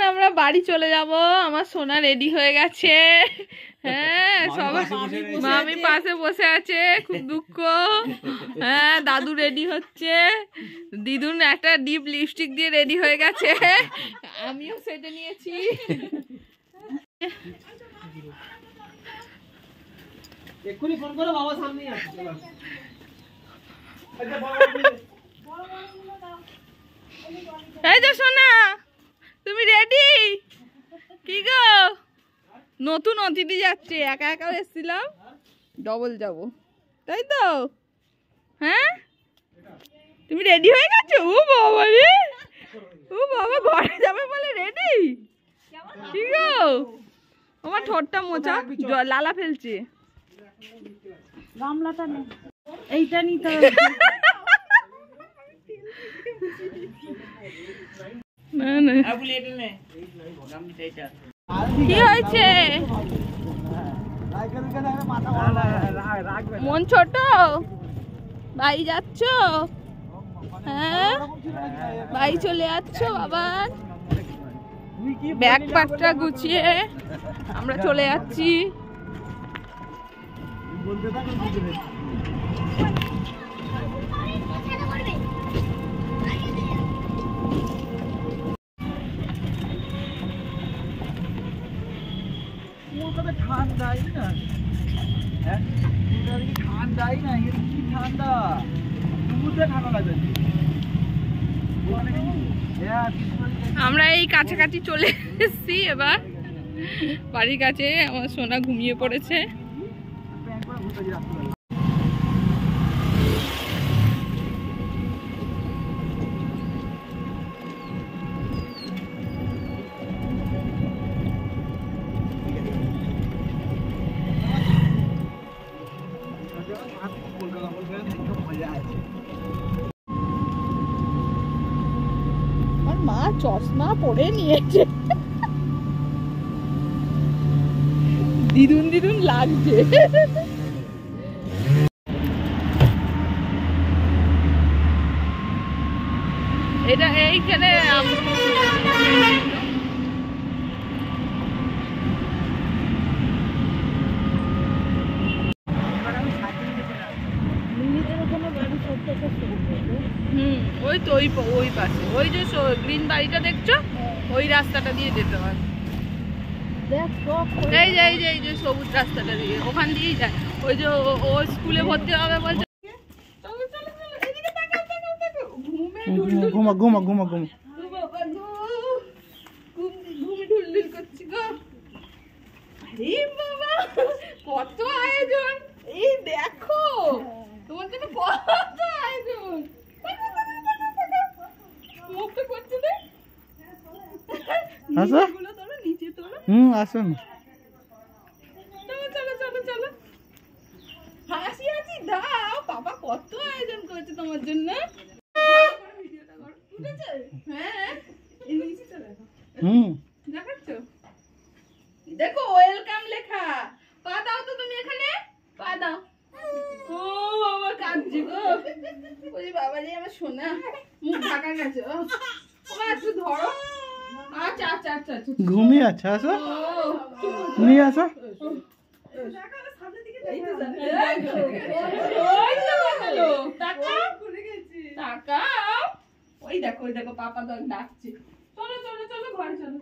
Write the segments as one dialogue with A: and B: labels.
A: আমরা বাড়ি চলে যাব। আমার সোনা রেডি হয়ে গেছে। হ্যাঁ সবাই মামি পাশে বসে আছে, খুব দুঃখ। হ্যাঁ দাদু রেডি হচ্ছে, দিদুন একটা ডিপ লিপস্টিক দিয়ে রেডি হয়ে গেছে, আমিও সেজে নিয়েছি।
B: এক্ষুনি ফোন করো, বাবা সামনেই আছে।
A: এই যে সোনা, তুমি রেডি? কি গো, নতুন অতিথি যাচ্ছে, একা একা এসেছিলাম, ডবল যাব, তাই তো? হ্যাঁ তুমি রেডি হয়ে গেছো? ও বাবা রে, ও বাবা ঘরে যাবে বলে রেডি? কি গো, আমার ঠোঁটটা মোছা, লালা ফেলছে।
C: গামলাটা নে, এইটা নিতে
A: না না কি হয়েছে? মন ছোট, বাড়ি যাচ্ছ? হ্যাঁ বাড়ি চলে যাচ্ছ আবার? ব্যাগ প্যাকটা গুছিয়ে আমরা চলে যাচ্ছি।
B: ঠান্ডাই না, হ্যাঁ ঠান্ডাই না, এর কি ঠান্ডা, সমুদ্রে ঠান্ডা লাগবে।
A: আমরা এই কাছাকাছি চলে এসেছি এবার বাড়ির কাছে। আমার সোনা ঘুমিয়ে পড়েছে। মা চশমা পরে নিয়েছে, দিদুন দিদুন লাগছে। এটা এইখানে ওই তো ওই পাশে ওই যে গ্রিন বাড়িটা দেখছো, ওই রাস্তাটা দিয়ে যেতে হয়। এই যে সবুজ রাস্তাটা দিয়ে, ওখান দিয়েই যায়। ওই যে ও স্কুলে ভর্তি হবে বলছে।
B: ঘুমা ঘুমা ঘুমা ঘুমা,
A: ঢুলঢুল করছি গো। আরে বাবা কত আয়োজন, এই দেখো তোমার জন্য কত আয়োজন। মুখটা করছে দে,
B: আসো
A: নিচে তোলো।
B: আসুন,
A: চলো চলো চলো চলো, হাসি হাসি দাও। বাবা কত আয়োজন করেছে তোমার জন্য। হ্যাঁ দেখাচ্ছ, দেখো ওয়েলকাম লেখা। পা দাও তো তুমি এখানে, পা দাও। ও বাবা কাঁদছে গো, ওই বাবা রে আমার সোনা, মুখ ঢাকা গেছে। ও একটু ধরো। আচ্ছা আচ্ছা আচ্ছা আচ্ছা,
B: ঘুমিয়ে আছে। আসো নিয়ে আসো।
A: ওই দেখো পাপা তো ডাকছে। চলো চলো চলো ঘরে চলো।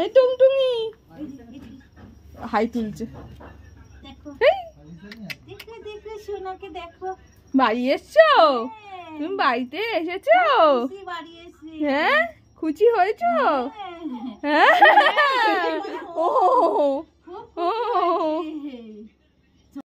A: এই টুংটুঙি হাই তুলছে। বাড়ি এসছো? তুমি বাড়িতে এসেছো? হ্যাঁ খুশি হয়েছো? হ্যাঁ ও